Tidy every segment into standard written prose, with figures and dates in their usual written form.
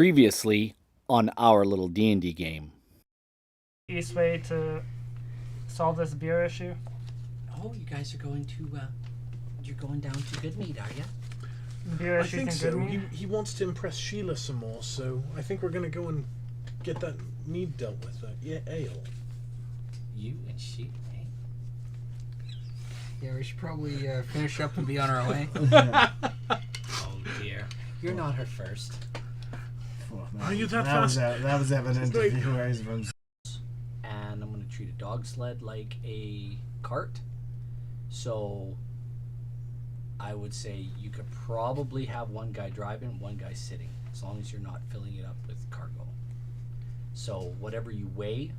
Previously on our little D&D game. East way to solve this beer issue. Oh, you guys are going to, you're going down to Goodmead, are you? Beer I issue think in so. Goodmead? He wants to impress Sheila some more, so I think we're going to go and get that mead dealt with. Yeah, ale. You and she, eh? Yeah, we should probably finish up and be on our way. Oh dear. You're not her first. Well, Are you that was fast? that was evident Like- if you guys from. And I'm going to treat a dog sled like a cart. So I would say you could probably have one guy driving, one guy sitting, as long as you're not filling it up with cargo. So whatever you weigh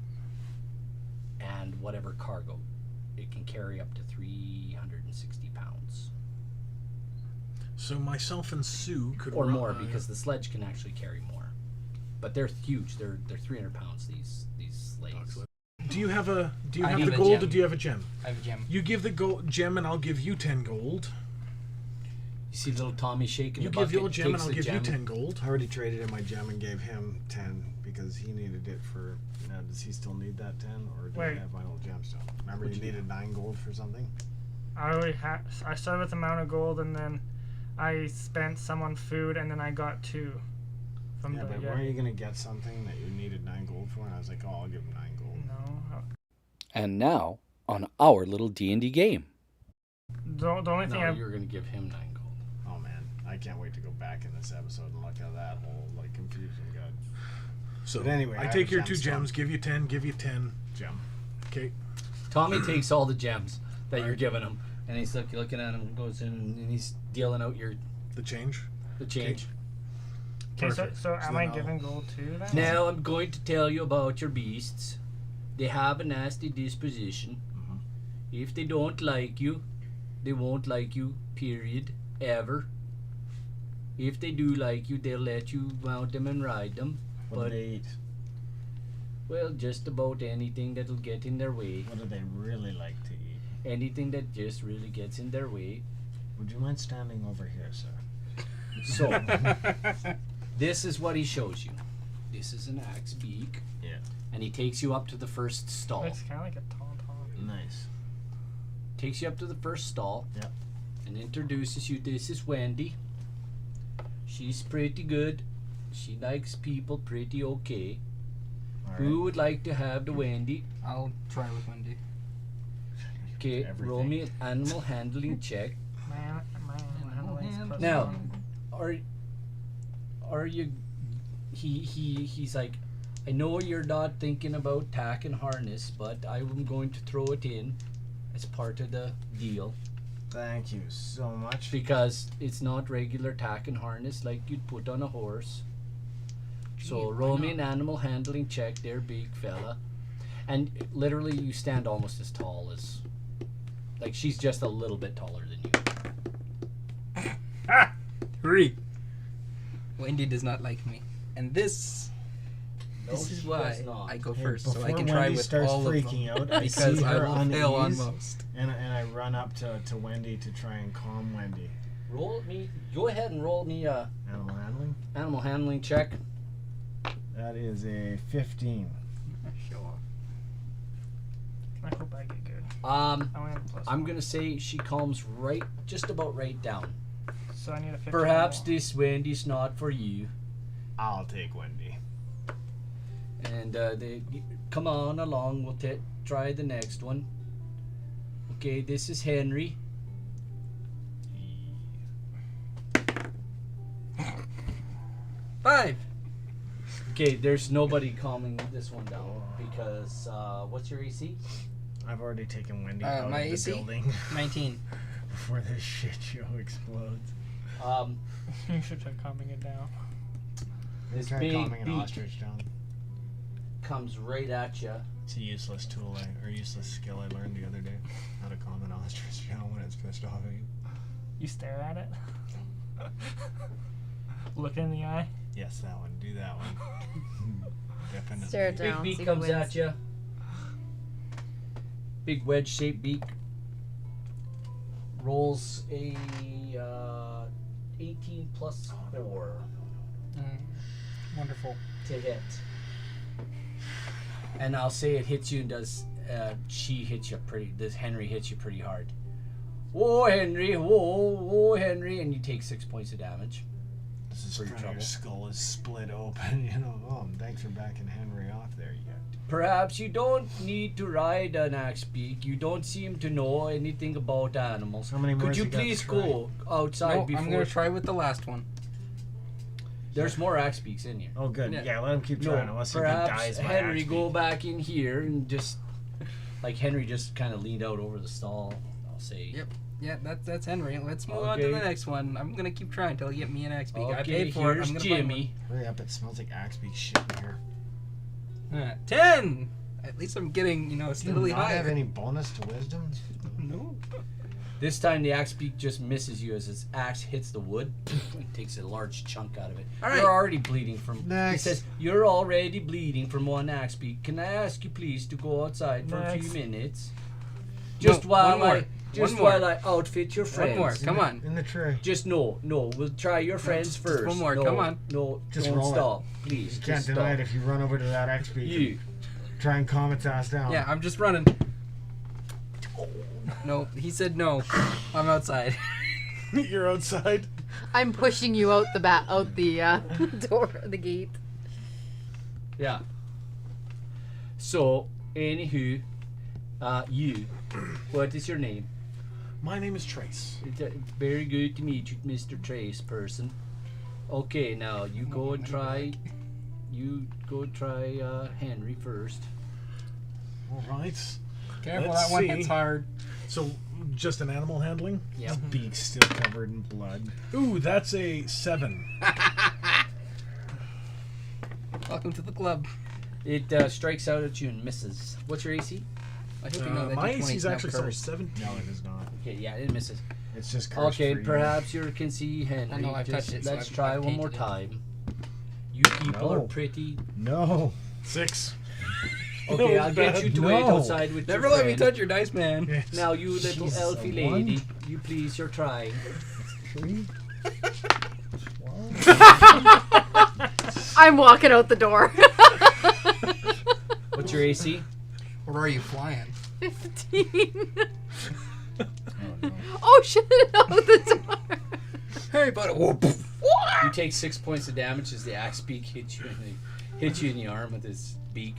and whatever cargo, it can carry up to 360 pounds. So myself and Sue could Or run- more, because the sledge can actually carry more. But they're huge. They're 300 pounds, these sleighs. Do you have I the have a gold, gem. or do you have a gem? I have a gem. You give the gold gem, and I'll give you 10 gold. You see little Tommy shaking You the give bucket, your gem, and takes I'll the give you gem. 10 gold. I already traded in my gem and gave him 10 because he needed it for. Now, does he still need that 10, or do I Wait. have my old gemstone? Remember, you needed 9 gold for something. I started with amount of gold, and then I spent some on food, and then I got 2 from Yeah, the but weren't you gonna get something that you needed 9 gold for? And I was like, oh, I'll give him 9 gold. No. And now on our little D&D game. The only thing No, I you're going to give him 9 gold. Oh man, I can't wait to go back in this episode and look at that whole like confusion got. So But anyway, I I take have your a 2 gemstone. gems, give you 10, give you 10. Gem. Okay. Tommy takes all the gems that you're giving him, and he's looking at him, goes in, and he's dealing out The change. the change. Okay, so Perfect. am then I I'll- giving gold too then? Now I'm going to tell you about your beasts. They have a nasty disposition. Mhm. If they don't like you, they won't like you, period, ever. If they do like you, they'll let you mount them and ride them. What But, do they eat? well, just about anything that'll get in their way. What do they really like to eat? Anything that just really gets in their way. Would you mind standing over here, sir? So, this is what he shows you. This is an axe beak. Yeah. And he takes you up to the first stall. It's kind of like a tauntaun. Nice. Takes you up to the first stall. Yep. And introduces you. This is Wendy. She's pretty good. She likes people pretty okay. All Who would like to have the Wendy? I'll try with Wendy. Okay, roll Everything. me an animal handling check. Man, handling's plus Now, 1. are you? He's like, I know you're not thinking about tack and harness, but I'm going to throw it in as part of the deal Thank you so much. because it's not regular tack and harness like you'd put on a horse. So Gee, roll why me an animal handling check there, big fella. And literally you stand almost as tall as, like she's just a little bit taller than you. 3. Wendy does not like me. And this is she why does not. I go Hey, first, so I before can try Wendy with starts all of freaking them. out, I because see I her will fail on unease. most. And I run up to Wendy to try and calm Wendy. Go ahead and roll me a Animal handling? animal handling check. That is a 15. Show off. I hope I get good. Um, I only have a plus I'm 1. gonna say she calms just about right down. So I need a 15. Perhaps more. this Wendy's not for you. I'll take Wendy. And they come on along. We'll try the next one. Okay, this is Henry. 5. Okay, there's nobody calming this one down because what's your AC? I've already taken Wendy My out of the AC? building 19. before this shit show explodes. You should try calming it down. This Try big calming an beak ostrich down. comes right at you. It's a useless tool or useless skill I learned the other day. How to calm an ostrich down when it's pissed off at you. You stare at it. Look in the eye. Yes, that one. Do that one. Definitely. Stare it Big down. see beak who comes wins. at you. Big wedge-shaped beak. Rolls a 18 plus 4. Wonderful. to hit. And I'll say it hits you and does. She hits you This Henry hits you pretty hard. Whoa, Henry! Whoa, Henry! And you take 6 points of damage. This is For your your trouble. skull is split open. You know. Oh, thanks for backing Henry off there. You got. Perhaps you don't need to ride an Axebeak. You don't seem to know anything about animals. How many more Could you has he got to please try? go outside No, before? I'm gonna try with the last one. There's more Axebeaks in here. Oh, good. Yeah. Yeah, let him keep trying. No, Unless he perhaps dies by Henry axe go beak. back in here and just like Henry just kind of leaned out over the stall. I'll say. Yep. Yeah, that's Henry. Let's move on to the Okay. next one. I'm gonna keep trying till you get me an axe beak. I Okay, paid for it. here's I'm gonna find Jimmy. Hurry up! It smells like axe beak shit in here. one. 10. At least I'm getting, Do you steadily not have higher. any bonus to wisdom? No. This time the Axebeak just misses you as its axe hits the wood and takes a large chunk out of it. All right. You're already bleeding from. He Next. says you're already bleeding from one Axebeak. Can I ask you please to go outside for a few Next. minutes? No, Just while one more. I just One more. while I outfit your friends. One more. Come on. In the tray. Just no. We'll try your friends just first. one more, No, come on. No, Just don't roll it. stop, please. You can't just deny stop. it if you run over to that axe beak. You. Try and calm its ass down. Yeah, I'm just running. No, he said no. I'm outside. You're outside. I'm pushing you out the door, the gate. Yeah. So, anywho, you. What is your name? My name is Trace. Very good to meet you, Mr. Trace person. Okay, now you go and try. You go try Henry first. All right. Careful, Let's that one see. hits hard. So, just an animal handling? Yep. Beak's still covered in blood. Ooh, that's a 7. Welcome to the club. It strikes out at you and misses. What's your AC? I hope you know that My D20 AC is now actually cursed. 17. No, it is not. Okay, yeah, it misses. It's just cursed Okay, for you. perhaps you can see Henry. I know, I've Just touched it, so let's I've try one more tainted it. time. You people No. are pretty. No. 6. Okay, was I'll get bad. you to wait No. outside with Never your let me friend. touch your dice, man. Yes. Now, you little Jesus, elfie a one? lady, you please, you're trying. 3. I'm walking out the door. What's your AC? Or are you flying? 15. Oh, no. Oh shit! Out the door. Hey, buddy. Whoop. You take 6 points of damage as the axe beak hits you in the arm with his beak.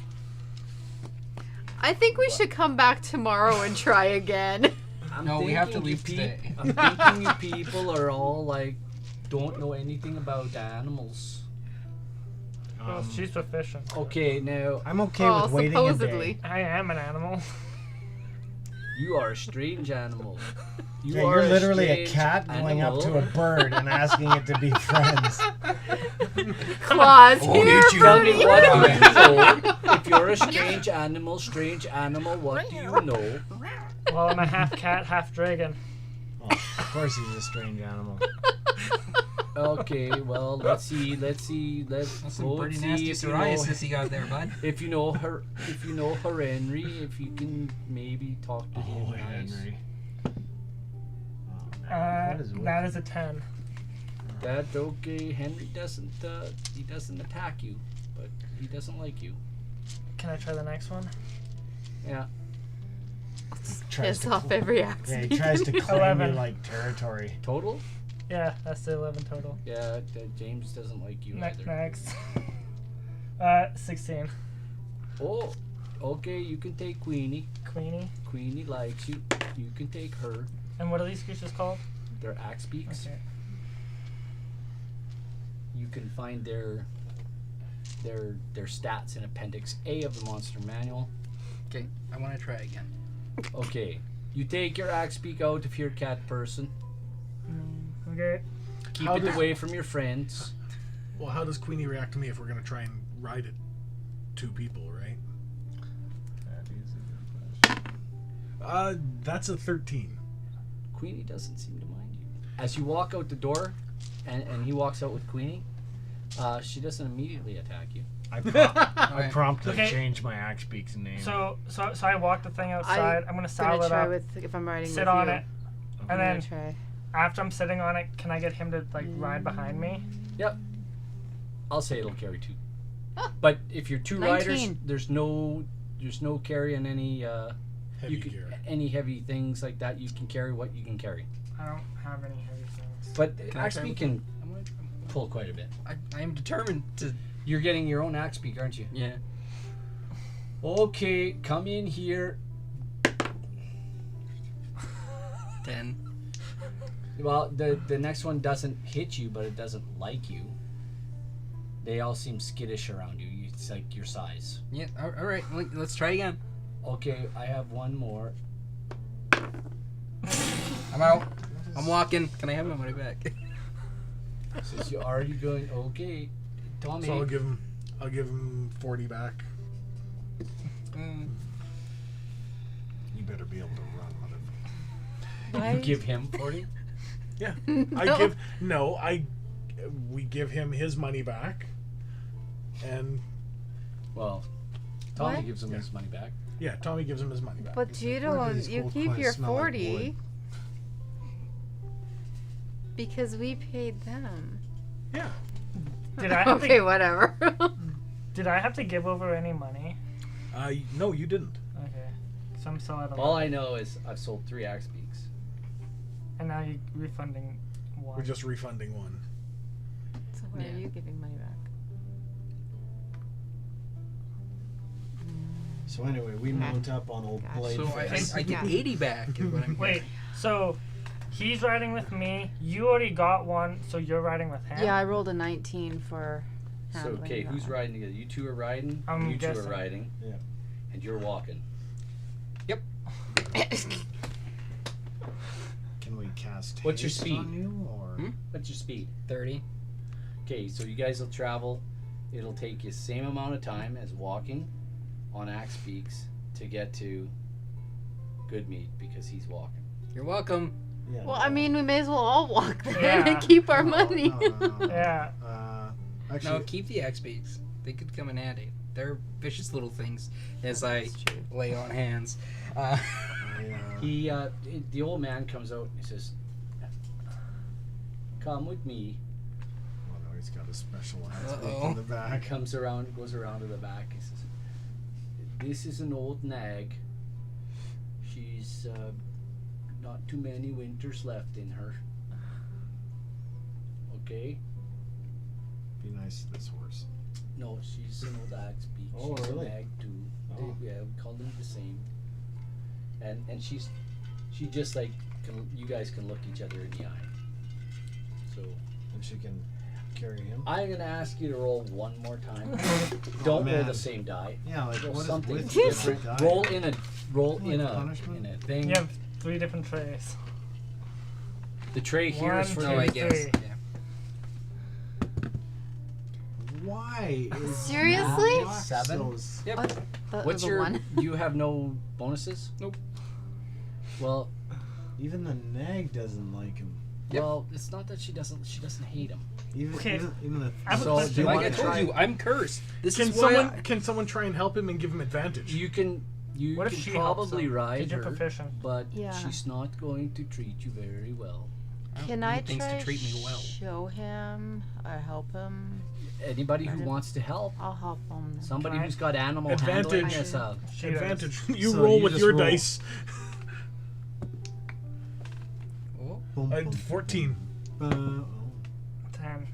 I think we should come back tomorrow and try again. I'm No, we have to thinking you leave today. I'm thinking you people are all like, don't know anything about animals. Well, she's proficient. Okay, now I'm okay Well, with waiting supposedly. a day. I am an animal. you are a strange animal. You Yeah, are you're literally a strange cat going up to a animal. bird and asking it to be friends. Claws Oh, here, hit you. Tell me birdie. what do you know? If you're a strange animal, what do you know? Well, I'm a half cat, half dragon. Oh, of course he's a strange animal. Okay, well, let's see. Let's That's some go pretty and see nasty if you know, psoriasis you got there, bud. if you know her Henry, if you can maybe talk to him Oh, nice. Henry. Oh, man. What is with That you? is a 10. That's okay. Henry doesn't he doesn't attack you, but he doesn't like you. Can I try the next one? Yeah. Tries Piss to off cl- every axe. Yeah, he tries to claim 11. your like territory. Total? Yeah, that's the 11 total. Yeah, James doesn't like you either. Next. 16. Oh, okay, you can take Queenie. Queenie. Queenie likes you. You can take her. And what are these creatures called? They're axe beaks. Okay. You can find their stats in Appendix A of the Monster Manual. Okay, I want to try again. Okay, you take your axe beak out if you're a cat person. Okay. Keep How it does- away from your friends. Well, how does Queenie react to me if we're going to try and ride it? 2 people, right? That is a good question. That's a 13. Queenie doesn't seem to mind you. As you walk out the door, and he walks out with Queenie, she doesn't immediately attack you. I Alright. promptly Okay. changed my axe beak's name. So I walk the thing outside. I'm gonna saddle gonna it try up, with if I'm riding sit with on you. it, I'm and gonna then try. after I'm sitting on it, can I get him to like ride behind me? Yep. I'll say it'll carry 2. But if you're 2 riders, 19. there's no carrying any Heavy gear. any heavy things like that. You can carry what you can carry. I don't have any heavy things. But Can I try Axebeak with can I'm like, pull quite a bit. I am determined to. You're getting your own Axebeak, aren't you? Yeah. Okay, come in here. 10. Well, the next one doesn't hit you, but it doesn't like you. They all seem skittish around you. It's like your size. Yeah. All right. Let's try again. Okay, I have one more. I'm out. I'm walking. Can I have my money back? Since you already going, okay, Tommy. So I'll give him 40 back. You better be able to run, motherfucker. Why? You give him 40. Yeah. No. We give him his money back. And Well, Tommy What? gives him his money back. yeah, Tommy gives him his money back. But you Why do don't. these You gold keep coins your smell like 40 wood? because we paid them. Yeah. Did I have Okay, to? whatever. Did I have to give over any money? No, you didn't. Okay, so I'm still out of. All I know is I've sold 3 Axebeaks. And now you're refunding one. We're just refunding one. So why Yeah. are you giving money back? So anyway, we mount up on old Gosh. Blade So Face. I get 80 back. Is what I'm Wait, so he's riding with me. You already got one, so you're riding with him. Yeah, I rolled a 19 for. So handling okay, that who's one. riding together? You 2 are riding. I'm you 2 are guessing. riding. Yeah. And you're walking. Can we cast What's your haste speed? on you, or What's your speed? 30. Okay, so you guys will travel. It'll take you the same amount of time as walking on Axebeaks to get to Goodmead because he's walking. You're welcome. yeah, Well, I mean, we may as well all walk then Yeah. and keep our no, money. no. Yeah. Actually, No, keep the X-Beaks. They could come in handy. They're vicious little things as I That's true. lay on hands. He, the old man comes out and he says, "Come with me." oh no, he's got a special ass Uh-oh. in the He back. comes around, goes around to the back. He says, "This is an old nag. She's not too many winters left in her. Okay? Be nice to this horse. No, she's an old Axebeak. Oh, She's really? a nag too. Oh. Yeah, we call them the same. And she just like you guys can look each other in the eye. So And she can carry him. I'm gonna ask you to roll one more time. Don't roll man. the same die. Yeah, like Roll what is something with different. die? Roll in a Like punishment? thing. You have 3 different trays. The tray here is for One, No, two, I guess. three. Yeah. Why is Seriously? Rock Seven? so s- What's the your? one? You have no bonuses? Nope. Well, Even the nag doesn't like him. Yep. well, it's not that she doesn't hate him. Even Okay. even the I have a So, question. do you Like wanna I told try- you, I'm cursed. This Can is why someone can someone try and help him and give him advantage? You can What if can she helps probably him? ride Because you're her, proficient. but Yeah. she's not going to treat you very well. Can I need things try to treat me well. show him or help him? Anybody who Pardon? wants to help, I'll help him. somebody Can I- who's got animal Advantage. handling is She does. Advantage. You So roll you with just your roll. dice. Oh, boom, boom, 14. boom. 10.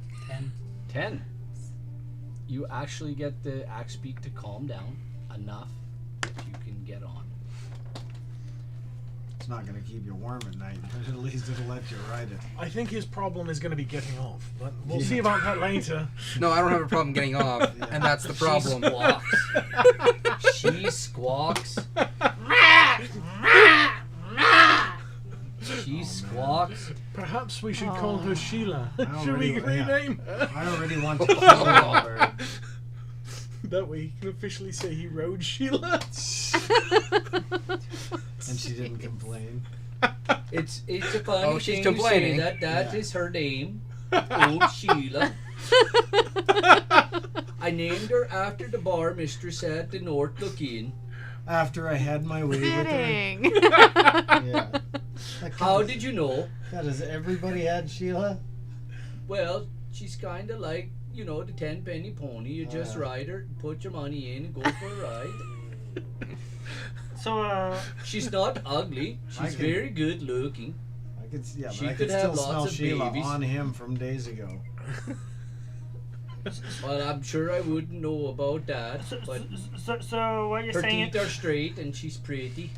10. You actually get the Axebeak to calm down enough that you can get on. It's not going to keep you warm at night, but at least it'll let you ride it. I think his problem is going to be getting off, but we'll see about that later. no, I don't have a problem getting off, and that's the problem. She squawks. She squawks. Perhaps we should call her Sheila. I Should we already- yeah. rename her? I already want to kill the bird. That way he can officially say he rode Sheila. And she didn't complain. It's a funny Oh, she's thing complaining. to say that Yeah. is her name. Old Sheila. I named her after the bar mistress at the North Look Inn. After I had my way with her. Fitting. Yeah. How did you know? God, has everybody had Sheila? Well, she's kind of like, you know, the 10-penny pony. You just ride her, put your money in, and go for a ride. So, She's not ugly. She's very good looking. I could, yeah, She but I could could have still smell lots of Sheila babies. on him from days ago. Well, I'm sure I wouldn't know about that. But so what you're her saying? teeth are straight and she's pretty.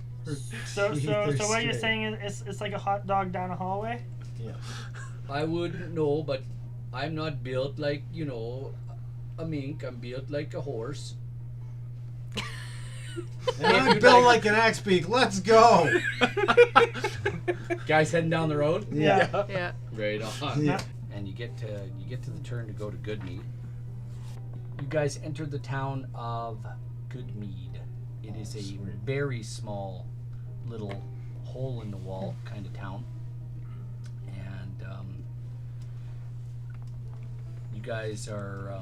So teeth what are you're straight. saying is it's like a hot dog down a hallway? Yeah. I wouldn't know, but I'm not built like, you know, a mink. I'm built like a horse. And I'm built like an axe beak. Let's go. Guys heading down the road. Yeah. Yeah. Right on. Yeah. And you get to the turn to go to Goodmead. You guys enter the town of Goodmead. It is a Sweet. very small little hole in the wall kind of town. And you guys are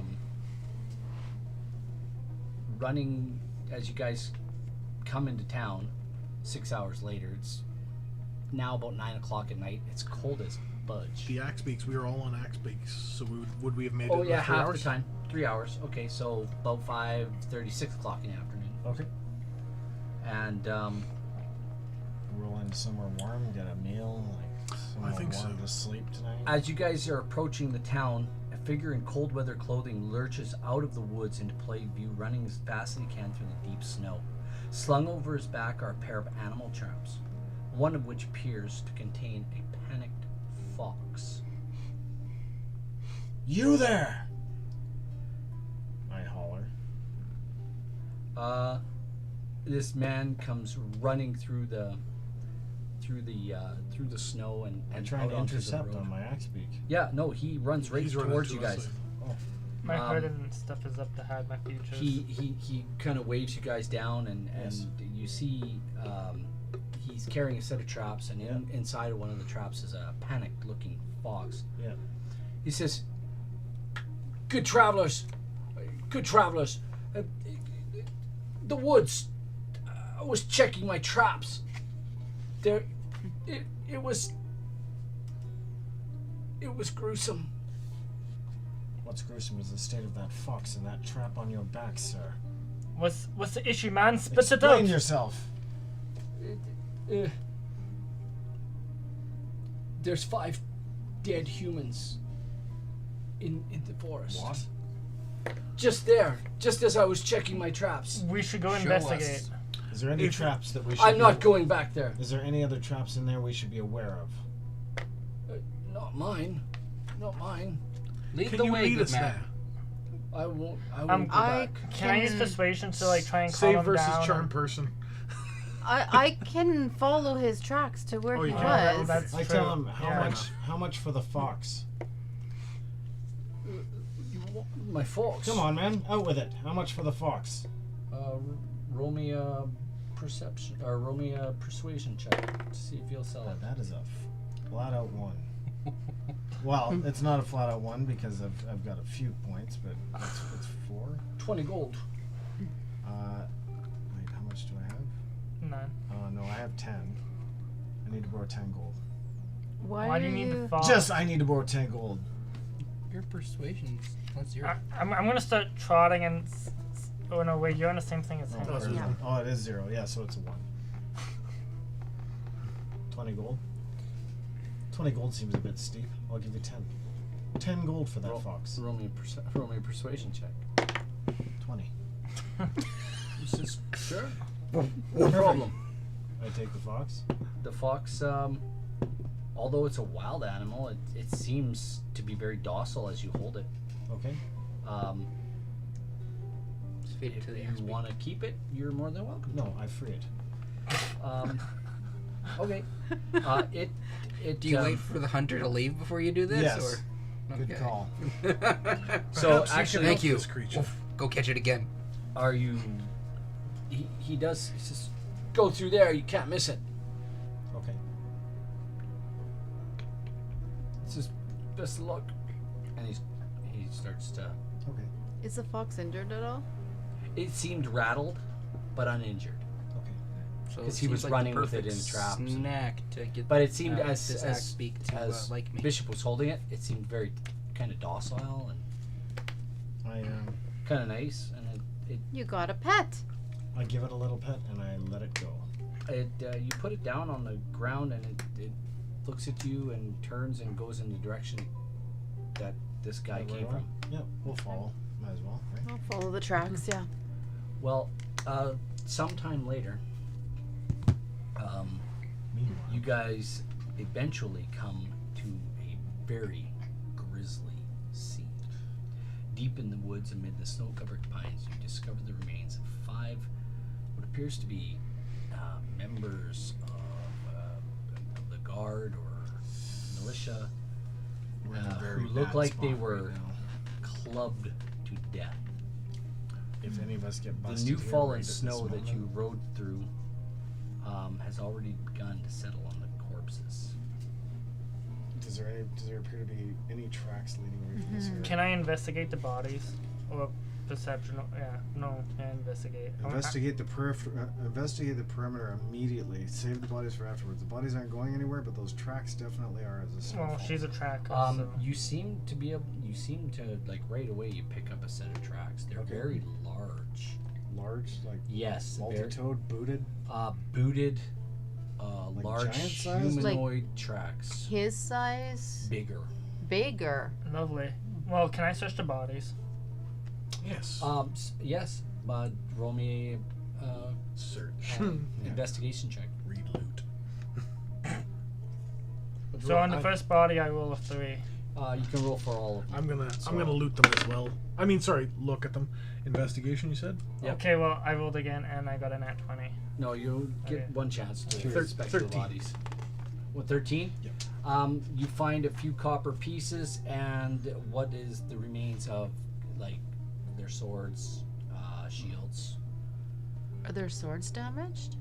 running as you guys come into town 6 hours later. It's now about 9 o'clock at night. It's cold as budge. The axe beaks. We were all on axe beaks, so would we have made Oh it? yeah, in 3 half hours? the time. 3 hours. Okay, so about 5:30, 6 o'clock in the afternoon. Okay. And Roll in somewhere warm, get a meal, like somewhere think warm so. to sleep tonight. as you guys are approaching the town, a figure in cold weather clothing lurches out of the woods into plain view, running as fast as he can through the deep snow. Slung over his back are a pair of animal traps, one of which appears to contain a panicked fox. You there! I holler. This man comes running through the snow and I try out to onto the intercept road. on my axe beak. Yeah, no, he runs right He's running towards you to us, guys. My Um, hood and stuff is up to hide my features. He kind of waves you guys down, and Yes. you see he's carrying a set of traps, and inside of one of the traps is a panicked looking fox. Yeah. He says, good travelers, the woods, I was checking my traps. There, it was gruesome. What's gruesome is the state of that fox and that trap on your back, sir. What's the issue, man? Spit it Explain out. yourself. There's 5 dead humans in the forest. What? Just there, just as I was checking my traps. We should go Show investigate. us. Is there any traps that we should I'm be not going back there. Is there any other traps in there we should be aware of? Not mine. Not mine. Lead Can the you way, lead good us man. there? I won't go I back. Can I use persuasion to like try and calm Save him versus down? charm person. I can follow his tracks to where Oh, he you Oh, can. was. that's I true. tell him Yeah. how much for the fox? My fox. Come on, man, out with it. How much for the fox? Roll me a perception, or roll me a persuasion check to see if you'll sell it. That is a flat out one. Well, it's not a flat out one because I've got a few points, but it's 4. 20 gold. Wait, how much do I have? None. No, I have 10. I need to borrow 10 gold. Why do you need the fox? I need to borrow 10 gold. Your persuasion's plus your. I'm gonna start trotting and. Oh no! Wait, you're on the same thing as him. Oh, Yeah. oh, it is 0. Yeah, so it's a 1. 20 gold. 20 gold seems a bit steep. I'll give you 10. 10 gold for that Roll- fox. Roll me a persuasion check. 20. He says, sure. No problem. I take the fox. The fox, although it's a wild animal, it seems to be very docile as you hold it. Okay. Just feed it to the If axe you beak. want to keep it, you're more than welcome. No, I free it. Okay. It. Do you wait for the hunter to leave before you do this? Yes. Or? Good call. So Perhaps you actually, can Thank help you. this creature. Go catch it again. are you? He does. He says, go through there. You can't miss it. Okay. He says, best of luck. And he starts to. Okay. Is the fox injured at all? It seemed rattled, but uninjured. Okay. So 'Cause it he was seems like the running with it perfect in traps. Snack to get. But it seemed this axe beak to as like me. Bishop was holding it, it seemed very kind of docile and I kind of nice, and You got a pet. I give it a little pet and I let it go. you put it down on the ground, and it looks at you and turns and goes in the direction that this guy Where came we're from. going? Yep, we'll follow. Might as well, right? I'll follow the tracks, yeah. Well, sometime later, Meanwhile, you guys eventually come to a very grisly scene. Deep in the woods amid the snow-covered pines, you discover the remains of 5 what appears to be members of the guard or militia we're in a very who look bad like they spot were right now. clubbed to death. If any of us get The busted new here fallen right at this snow that you moment, rode through has already begun to settle on the corpses. does there appear to be any tracks leading away from this area? Can I investigate the bodies? Or perception? Investigate. Investigate the perimeter immediately. Save the bodies for afterwards. The bodies aren't going anywhere, but those tracks definitely are as a snow Well, falls. she's a tracker, so. You seem to like right away you pick up a set of tracks. They're Okay. very large. large, like Yes, very multi-toed, booted. booted, Like large giant size? humanoid tracks. His size, Bigger. bigger. Lovely. Well, can I search the bodies? Yes. Yes, roll me Search. investigation check. Read loot. So on the first body, I roll a 3. You can roll for all of them. I'm gonna loot them as well. I mean, sorry, look at them. Investigation, you said? Yep. Okay, well, I rolled again, and I got a nat 20. No, you get Okay. one chance to Thir- inspect the 13. bodies. What, 13? Yep. You find a few copper pieces and what is the remains of, like, their swords, shields. Are their swords damaged?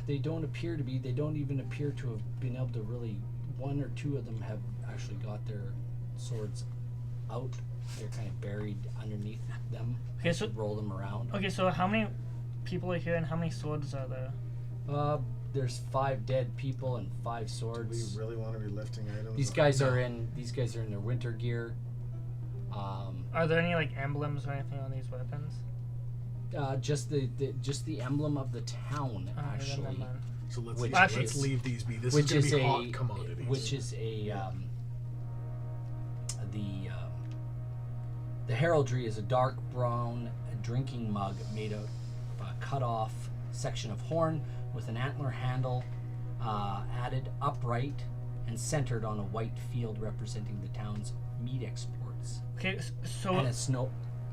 They don't appear to be. They don't even appear to have been able to really. 1 or 2 of them have actually got their swords out. They're kind of buried underneath them. Okay, as so- you roll them around. Okay, so how many people are here, and how many swords are there? There's 5 dead people and 5 Do we swords. really want to be lifting items? These up? guys are in. These guys are in their winter gear. Are there any like emblems or anything on these weapons? Just the emblem of the town Then actually, never mind. So let's, Which let's is- leave these be. This which is is gonna be a hot commodities. which is the heraldry is a dark brown drinking mug made of a cut off section of horn with an antler handle added upright and centered on a white field representing the town's meat exports Okay, and a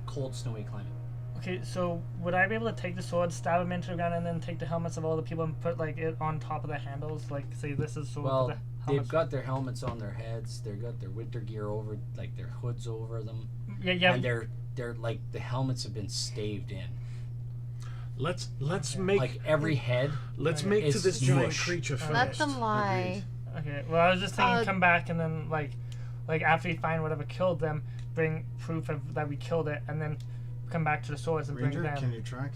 cold snowy climate. Okay, so would I be able to take the sword, stab them into the ground, and then take the helmets of all the people and put like it on top of the handles? Like, say this is sword. Well, with the they've helmets. got their helmets on their heads. They've got their winter gear over, like their hoods over them, Yeah. and they're like the helmets have been staved in. let's make Like every head. let's Okay. make to It's this giant mush. creature first. Let them lie. Okay. Well, I was just thinking, Uh, come back and then like after we find whatever killed them, bring proof of that we killed it, and then come back to the swords and Ranger, bring them. can you track?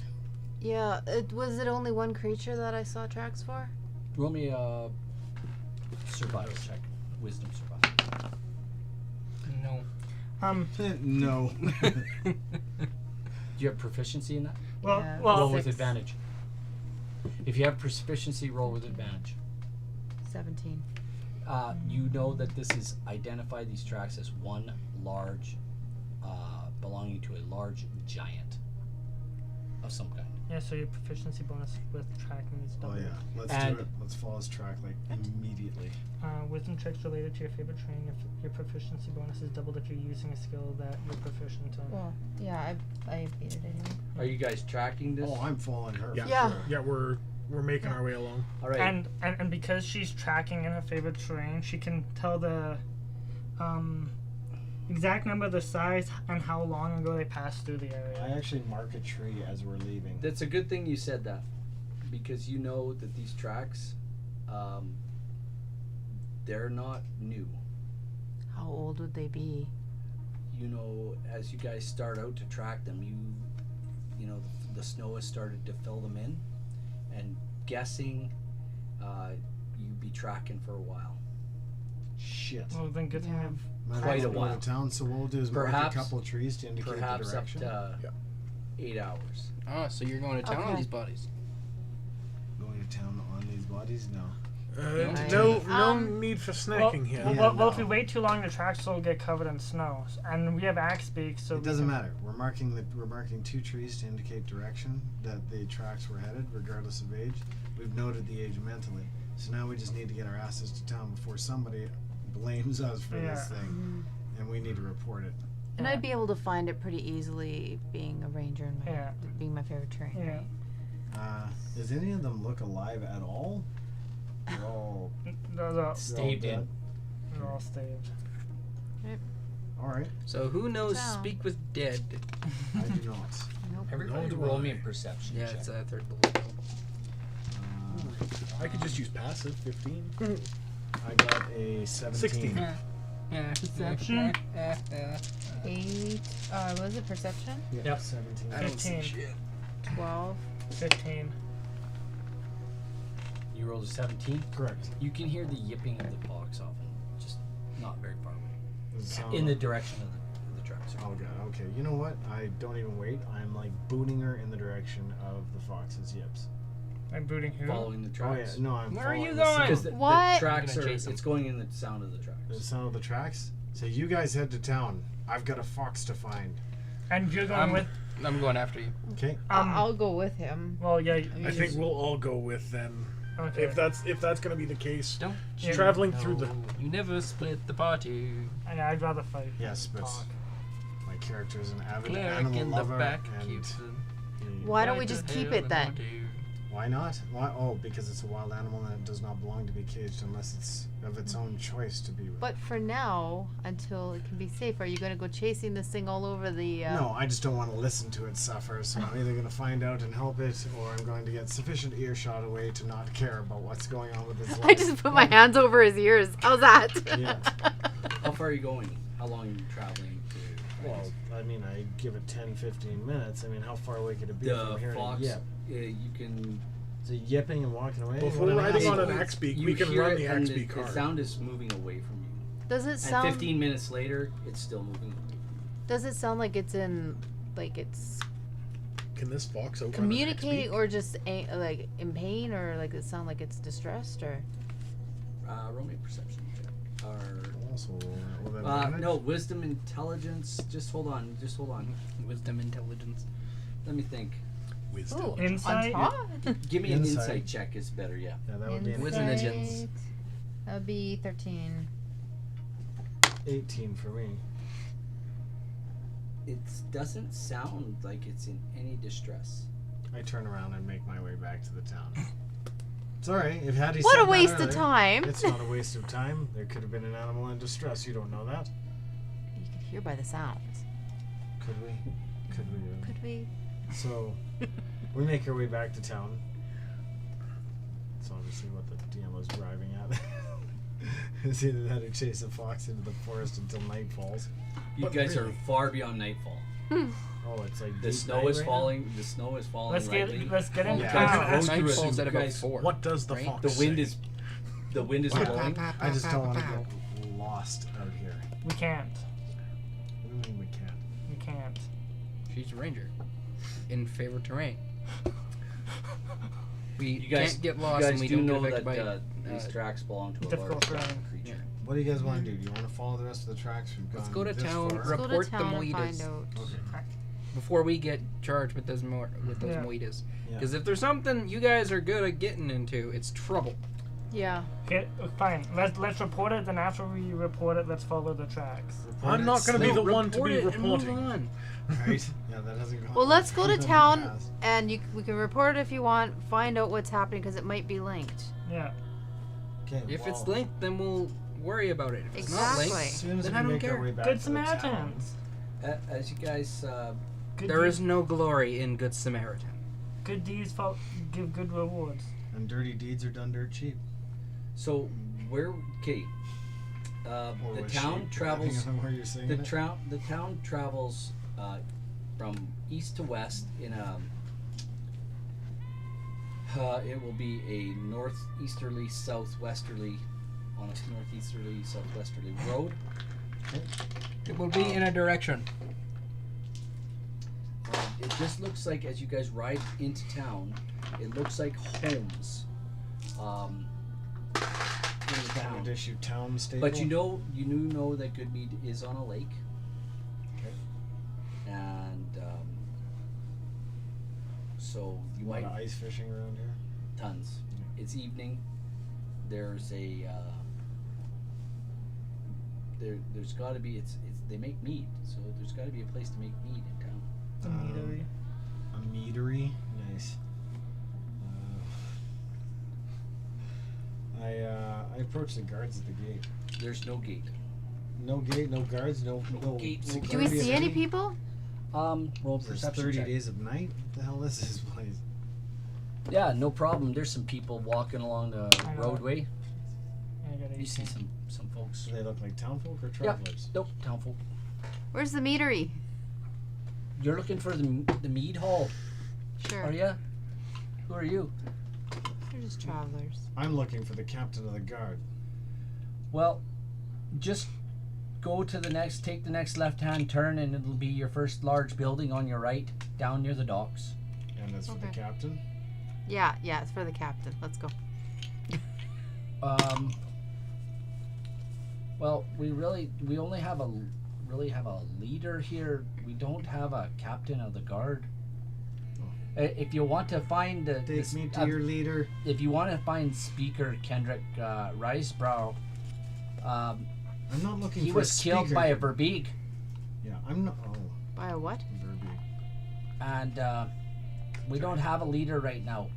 Yeah, was it only one creature that I saw tracks for? Roll me a survival check, wisdom survival. No. No. Do you have proficiency in that? Well, Yeah. well, Roll with 6. advantage. If you have proficiency, roll with advantage. 17. You know that this is identify these tracks as one large, belonging to a large giant of some kind. yeah. So your proficiency bonus with tracking is Oh double. yeah, let's And- do it. Let's follow his track like immediately. Wisdom checks related to your favorite training. If your proficiency bonus is doubled if you're using a skill that you're proficient in. Well, yeah, I beat it anyway. Are you guys tracking this? Oh, I'm following her. Yeah. for Yeah. sure. Yeah, we're making our way along. All right. And because she's tracking in her favorite terrain, she can tell the exact number, the size, and how long ago they passed through the I area. actually mark a tree as we're leaving. That's a good thing you said that, because you know that these tracks, they're not new. How old would they be? You know, as you guys start out to track them, you know, the snow has started to fill them in, and guessing, you'd be tracking for a while. Shit. Well, then good thing Yeah. I've Might Quite as a well go while. to town. So what we'll do is mark Perhaps- a couple of trees to indicate the Perhaps up direction. to 8 hours. Oh, so you're going to town on Okay. these bodies? Going to town on these bodies? No. No Um, need for Well, snacking here. well, if we no. wait too long, the tracks will get covered in snow, and we have axe beak, so It doesn't matter. We're marking 2 trees to indicate direction that the tracks were headed, regardless of age. We've noted the age mentally, so now we just need to get our asses to town before somebody blames us for this Yeah. thing, and we need to report it. And I'd be able to find it pretty easily, being a ranger and Yeah. being my favorite terrain. Yeah. Right? Does any of them look alive at all? They're all Staved in. They're all staved. all right. So who knows Town. speak with dead? I do not. Nope. Everybody do roll I. me a perception Yeah, check. it's a third level. Uh, I could just use passive. 15. I got a 17. 16. Perception? 8. Was it perception? Yeah, Yep. 17. I don't see 15. shit. 12. 15. You rolled a 17. Correct. You can hear the yipping of the fox often, just not very far away. Does it sound In the like- direction of the tracks. Oh god, okay. You know what? I don't even wait. I'm like booting her in the direction of the fox's yips. I'm booting who? Following the Oh yeah, tracks. no, I'm Where are following you the going? sound. Because the What? tracks I'm are, gonna chase 'em. it's going in the sound of the The tracks. sound of the tracks? So you guys head to town. I've got a fox to find. And you're going I'm- with. I'm going after you. Okay? I'll go with him. Well, yeah. I think we'll all go with them. Okay. If that's gonna be the case. Don't Yeah. Traveling through the. You never split the party. I'd rather fight. Yes, but Talk. my character is an avid Cleric animal in the lover. back and keeps it. Why don't Why we the just keep hell it am then? I do? Why not? Why? Oh, because it's a wild animal and it does not belong to be caged unless it's of its own choice to be with. But for now, until it can be safe, are you going to go chasing this thing all over the? No, I just don't want to listen to it suffer, so I'm either going to find out and help it, or I'm going to get sufficient earshot away to not care about what's going on with its life. I just put my hands over his ears. How's that? Yeah. How far are you going? How long are you traveling to? Well, I mean, I give it 10, 15 minutes. I mean, how far away could it be The from here? fox. Yeah. You can. So yipping and walking away? Well, if What we're am I riding on asking? an axe beak, You we can hear run it the and axe beak the hard. sound is moving away from you. Does it And sound? 15 minutes later, it's still moving away. Does it sound like it's in, like it's Can this fox open communicating, or just like in pain, or like it sound like it's distressed, or? Roll me a perception check. Or Also, with advantage? no, wisdom, intelligence. Just hold on. Wisdom, intelligence. Let me think. Wisdom. Ooh, Insight? on top? Give me an Insight. insight check. Is better. Yeah. Yeah, that would be an Wisdom Insight. intelligence. That would be 13. 18 for me. It doesn't sound like it's in any distress. I turn around and make my way back to the town. Sorry, if Hattie What said a that waste of earlier, time! It's not a waste of time. There could have been an animal in distress. You don't know that. You can hear by the sounds. Could we? Could we? Really? Could we? So, we make our way back to town. That's obviously what the DM was driving at. It's either that or chase a fox into the forest until night falls. You But guys really- are far beyond nightfall. Oh, it's like The deep snow night is right now? falling. The snow is falling. Let's lightly. get into Yeah. You guys town. are going through Night a- falls at you about guys- 4. What does the Right? fox The wind say? is. The wind is What? blowing. I just don't want to get lost out here. We can't. What do you mean we can't? We can't. She's a ranger. In favorite terrain. We You guys, can't get you lost guys and we do don't know get affected that by these tracks belong to a difficult large terrain. creature. What do you guys want to do? Do you want to follow the rest of the tracks? We've Let's gone go to this town. far. Let's go to Report the town and Moitas. find out. Okay. before we get charged with those Yeah. moitas. Yeah. Because if there's something you guys are good at getting into, it's trouble. Yeah. Okay, fine. Let's report it. Then after we report it, let's follow the tracks. I'm not going to be No, the one to report be it and move reporting. on. Right? Yeah, that hasn't gone. Well, let's go to in the town past. and we can report it if you want. Find out what's happening because it might be linked. Yeah. Okay, If it's well, linked, then we'll worry about it. If it's not Exactly. as linked, soon as then we I don't make our care. way back Good to the town, Samaritans. As you guys, Good There deeds, is no glory in Good Samaritan. good deeds give good rewards. and dirty deeds are done dirt cheap. so where? Okay. Or The with town sheep, travels. depending on where you're seeing The it. the town travels from east to west in a. It will be a northeasterly, southwesterly, on a northeasterly, southwesterly road. It will be in a direction. It just looks like as you guys ride into town, it looks like homes. In the town. Would issue town stable. But you know that Goodmead is on a lake. Okay. And so you A lot might of ice fishing around here. tons. It's evening. There's a there's got to be it's they make mead, so there's got to be a place to make mead in town. Immediately. A meadery. Nice. I approached the guards at the gate. There's no gate. No gate, no guards, no gate. Do we security see of any people? Roll There's perception 30 check. days of night. What the hell is this place? Yeah, no problem. There's some people walking along the I know. roadway. I got You see 18. some folks. Do they look like townfolk or Yep. travelers? Nope, townfolk. Where's the meadery? You're looking for the mead hall, Sure. are ya? Who are you? They're just travelers. I'm looking for the captain of the guard. Well, just go to take the next left-hand turn, and it'll be your first large building on your right, down near the docks. And that's for the Okay. captain? Yeah, it's for the captain. Let's go. Well, we only have a leader here. We don't have a captain of the guard. If you want to find Take me to your leader. if you want to find Speaker Kendrick Ricebrow, I'm not looking he for was a killed speaker. by a Verbeeg, Yeah, I'm not. Oh, By a what? Verbeek. and we don't have a leader right now.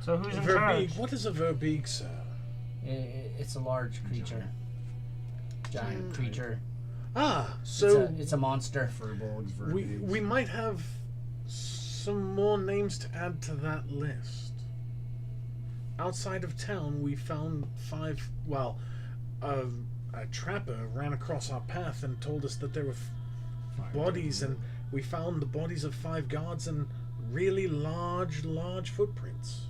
So who's in Verbeeg. charge? What is a verbeeg, sir? It's a large creature, giant creature. Ah, so It's a monster. Furbolgs, we Verbeegs. might have some more names to add to that list. Outside of town, we found 5. Well, a trapper ran across our path and told us that there were bodies, and we found the bodies of 5 guards and really large footprints.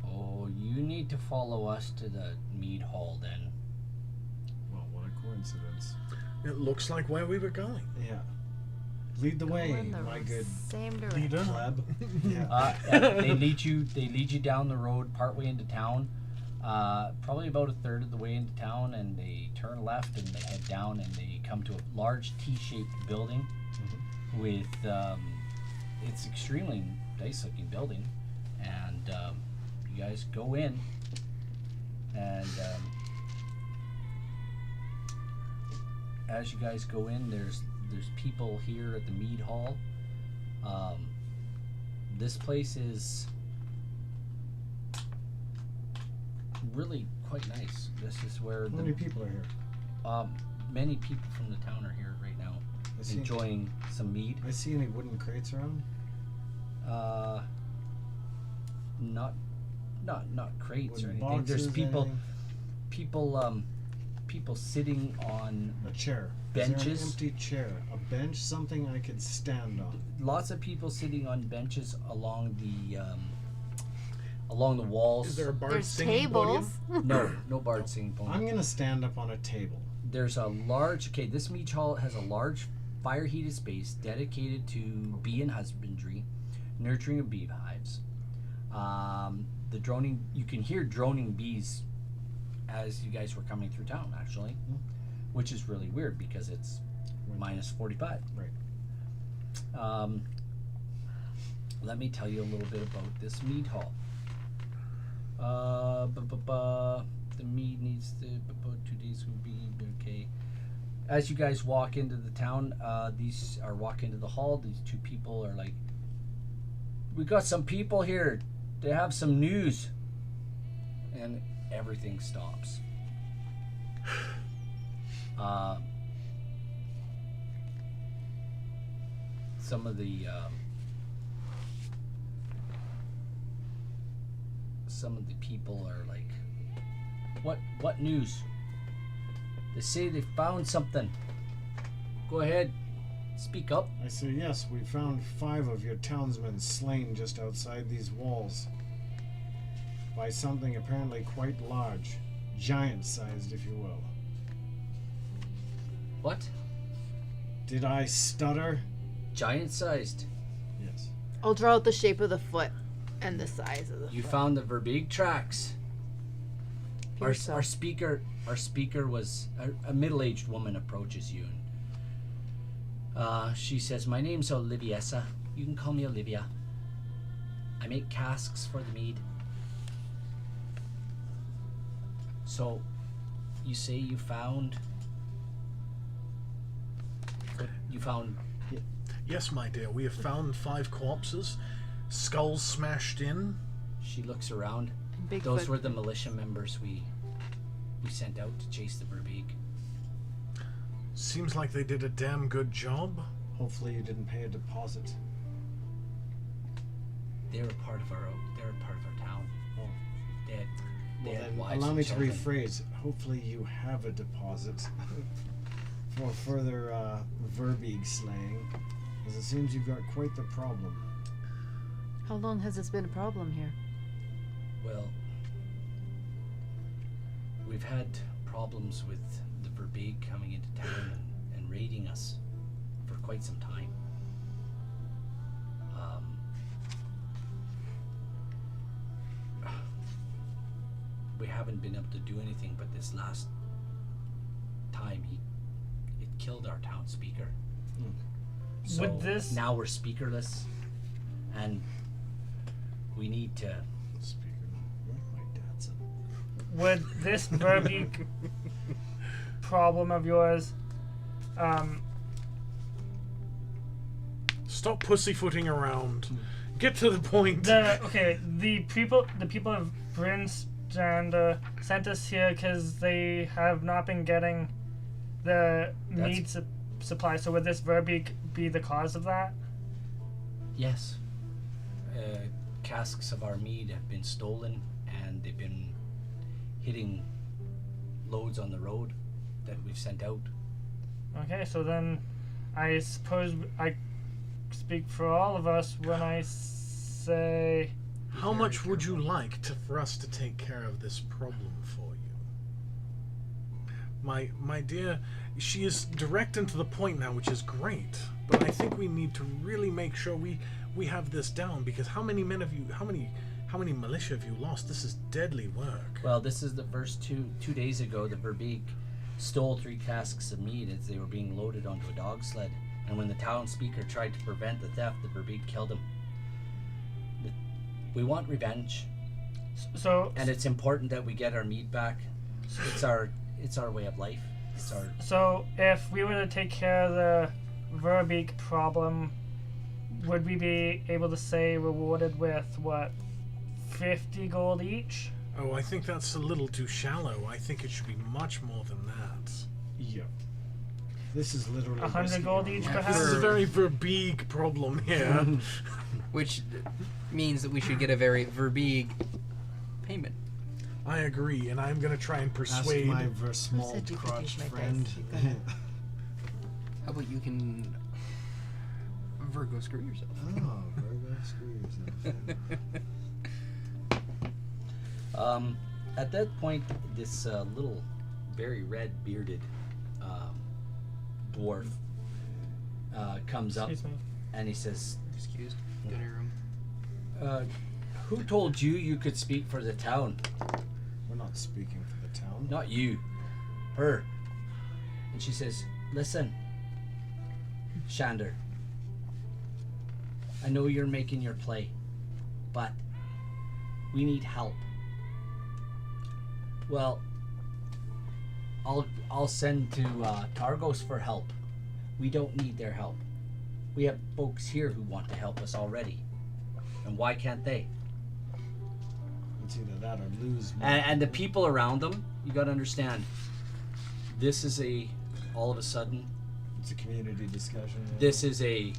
Oh, you need to follow us to the mead hall then. Well, what a coincidence. It looks like where we were going. Yeah. Lead the way, In the my good same direction. Leader. pleb. Yeah. They lead you down the road partway into town, probably about a third of the way into town, and they turn left and they head down and they come to a large T-shaped building with it's extremely nice looking building, and you guys go in, and as you guys go in, there's people here at the mead hall. This place is really quite nice. This is where How many people are here? many people from the town are here right now, I see. enjoying some mead. I see any wooden crates around? Not crates or Wooden anything. There's boxes, people anything? people sitting on A chair. Is there an benches. empty chair? A bench? Something I could stand on. Lots of people sitting on benches along the walls. Is there a bard There's singing podium? tables. No bard singing podium. I'm gonna stand up on a table. There's a large this mead hall has a large fire heated space dedicated to bee and husbandry, nurturing of beehives. The droning, you can hear droning bees as you guys were coming through town, actually, which is really weird because it's minus 45. Right. Let me tell you a little bit about this mead hall. The mead needs to 2 days will be okay. As you guys walk into the town, walk into the hall. These 2 people are like, "We got some people here. They have some news," and everything stops. Some of the people are like, what news? They say they found something. Go ahead, speak up. I say, yes, we found 5 of your townsmen slain just outside these walls. By something apparently quite large. Giant-sized, if you will. What? Did I stutter? Giant-sized. Yes. I'll draw out the shape of the foot and the size of the You foot. found the Verbeeg tracks. Our Appears so. speaker was a middle-aged woman approaches you and she says, "My name's Oliviessa. You can call me Olivia. I make casks for the mead." So, you say you found Yes, my dear, we have found 5 corpses, skulls smashed in. She looks around. Bigfoot. Those were the militia members we sent out to chase the Verbeeg. Seems like they did a damn good job. Hopefully you didn't pay a deposit. They were part of our town. Oh. They had Well, then wives allow and me to children. rephrase. Hopefully you have a deposit for further Verbeeg slaying, as it seems you've got quite the problem. How long has this been a problem here? Well, we've had problems with the Verbeeg coming into town and raiding us for quite some time. We haven't been able to do anything, but this last time it killed our town speaker. So Would this- now we're speakerless, and we need to. Speaker, my dad's Would this Verbeeg problem of yours, Stop pussyfooting around. Get to the point. the people of Brinstander sent us here because they have not been getting the meat supply. So would this Verbeeg be the cause of that? Yes. Casks of our mead have been stolen, and they've been hitting loads on the road that we've sent out. Okay, so then I suppose I speak for all of us when I say How much would you like for us to take care of this problem for you? My dear, she is direct and to the point now, which is great. But I think we need to really make sure we have this down, because how many men have you? How many militia have you lost? This is deadly work. Well, this is the first two days ago. The Verbeeg stole 3 casks of mead as they were being loaded onto a dog sled. And when the town speaker tried to prevent the theft, the Verbeeg killed him. We want revenge, so. and it's important that we get our mead back. It's our way of life. It's our. So if we were to take care of the Verbeeg problem, would we be able to say rewarded with what, 50 gold each? Oh, I think that's a little too shallow. I think it should be much more than that. Yeah. This is literally 100 risky gold on each, my perhaps? This is a part. very Verbeeg problem here. Which means that we should get a very Verbeeg payment. I agree, and I'm going to try and Ask persuade. my said versmalt you could crotch use my friend. dice? You gotta- How about you can Virgo screw yourself? Oh, Virgo, screw yourself. At that point, this little, very red bearded dwarf comes up Excuse me. and he says, Excused. Go to your room. "Who told you could speak for the town?" We're not speaking for the town. "Not you, her." And she says, "Listen, Shander, I know you're making your play, but we need help." "Well, I'll send to Targos for help. We don't need their help. We have folks here who want to help us already. And why can't they?" It's either that or lose. And the people around them, you got to understand, this is all of a sudden, It's a community discussion. Yeah. this is a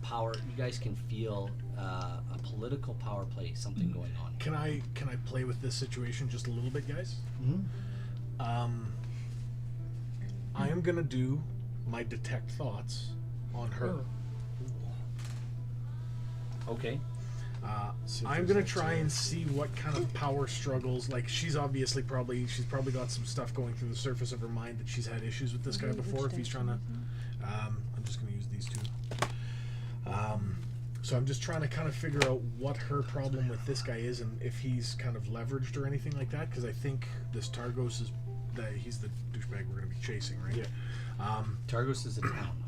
power. You guys can feel a political power play, something going on. Can I play with this situation just a little bit, guys? Mhm. I am gonna do my detect thoughts on her. Okay. See if I'm there's gonna a try two. and see what kind of power struggles. Like she's probably got some stuff going through the surface of her mind that she's had issues with this guy before. If he's trying to, I'm just gonna use these two. So I'm just trying to kind of figure out what her problem with this guy is and if he's kind of leveraged or anything like that. Because I think this Targos is he's the douchebag we're gonna be chasing, right? Yeah. Targos is a town.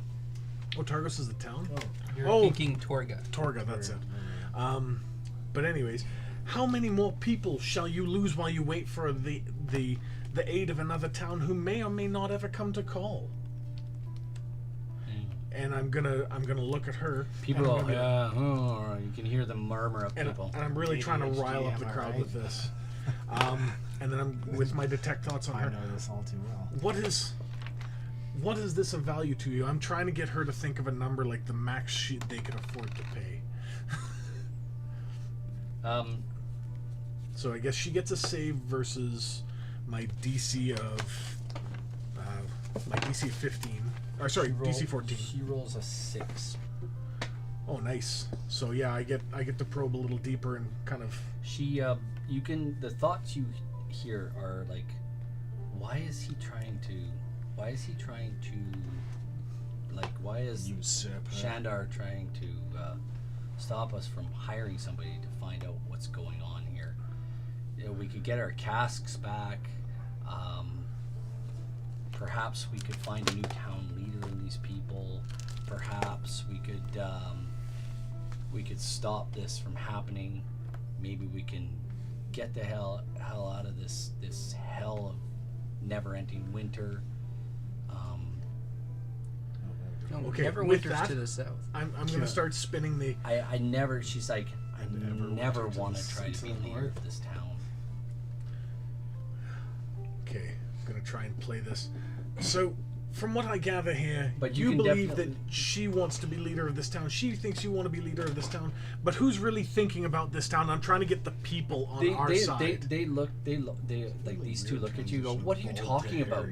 Oh, Targos is the town. You're Oh. thinking Torga. Torga, that's it. But anyways, how many more people shall you lose while you wait for the aid of another town who may or may not ever come to call? And I'm gonna look at her. People, and I'm gonna be like- you can hear the murmur of and people. I'm really trying to rile up the am I crowd right? with this. And then I'm with my detect thoughts on I her. know this all too well. What is this of value to you? I'm trying to get her to think of a number like the max they could afford to pay. So I guess she gets a save versus my DC of 15. Or sorry, DC 14. She rolls a 6. Oh, nice. So yeah, I get to probe a little deeper and kind of. She, you can. The thoughts you hear are like, why is he trying to? Why is Usurp her. Shandar trying to stop us from hiring somebody to find out what's going on here? You know, we could get our casks back. Perhaps we could find a new town leader in these people. Perhaps we could stop this from happening. Maybe we can get the hell out of this hell of never-ending winter. No, Okay, never with winters that- to the south. I'm gonna start spinning the. I never. She's like, I never wanted to want to see try to be some leader art. of this town. Okay, I'm gonna try and play this. So, from what I gather here, But you you can believe that definitely- she wants to be leader of this town. She thinks you want to be leader of this town. But who's really thinking about this town? I'm trying to get the people on our side. They look like these two look at you and go, what are you talking about?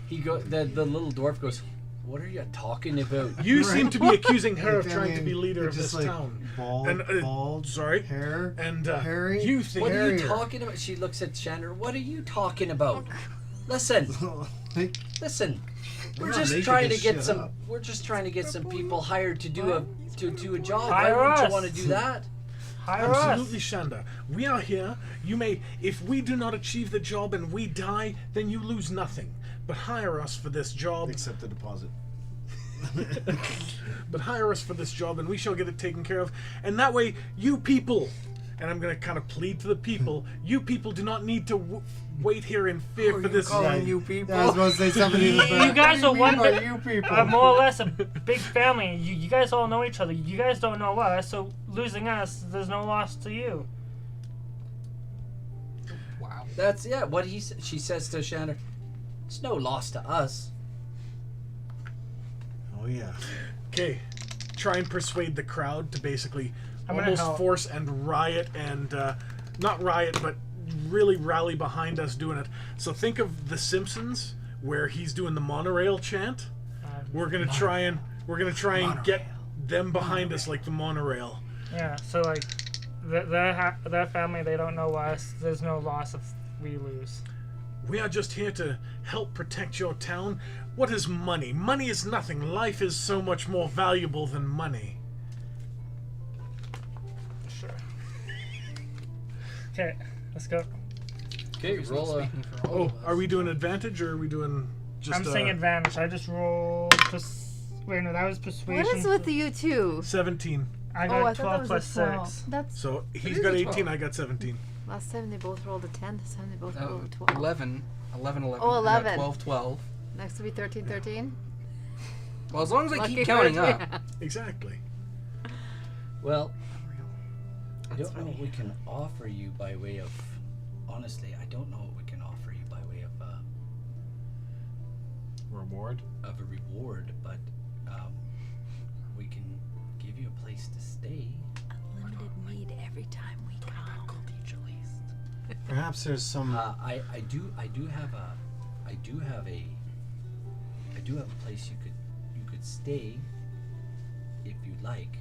He go the little dwarf goes, what are you talking about? You seem to be accusing her of Like, I trying to mean, be leader of just this like town. Bald, And, bald, sorry, hair, and hairy. you think What are you Harrier. talking about? She looks at Shandor. What are you talking about? Listen, like, listen. We're not just making trying to this get shit some. up. We're just trying to get some people hired to do a job. Why Hire wouldn't you us. want to do that? Hire Absolutely, us. Shanda. We are here. You may, if we do not achieve the job and we die, then you lose nothing. But hire us for this job. Accept the deposit. But hire us for this job, and we shall get it taken care of. And that way, you people, and I'm going to kind of plead to the people. You people do not need to wait here in fear for this. You people. Yeah, I was about to say somebody in the You back. guys are one big, you people. more or less a big family. You guys all know each other. You guys don't know us, so losing us, there's no loss to you. Wow. That's what she says to Shandor. It's no loss to us. Oh yeah. Okay, try and persuade the crowd to basically I'm gonna almost help. force and riot and not riot, but really rally behind us doing it. So think of The Simpsons, where he's doing the monorail chant. We're gonna try and get them behind us like the monorail. Yeah, so like, their family, they don't know us. There's no loss if we lose. We are just here to help protect your town. What is money? Money is nothing. Life is so much more valuable than money. Sure. Okay, let's go. Okay, roll a. Speaking for all Oh, of us. are we doing advantage or are we doing just? I'm saying advantage. I just rolled. Wait, no, that was persuasion. What is with you two? 17. I Oh, got I thought 12 that was plus a 12. 6. That's So he's is got a 18. 12. I got 17. last time they both rolled a 10. This time they both Oh, rolled a 12. 11. Oh, I got 11. 12, 12. Next will be 13, 13. Well, as long as I Lucky keep counting for you. up. Exactly. Well, I That's don't know what funny. we can offer you by way of. Honestly, I don't know what we can offer you by way of Reward. a reward, but we can give you a place to stay. Unlimited mead every time we come. Perhaps there's some. I do have a place you could stay if you'd like.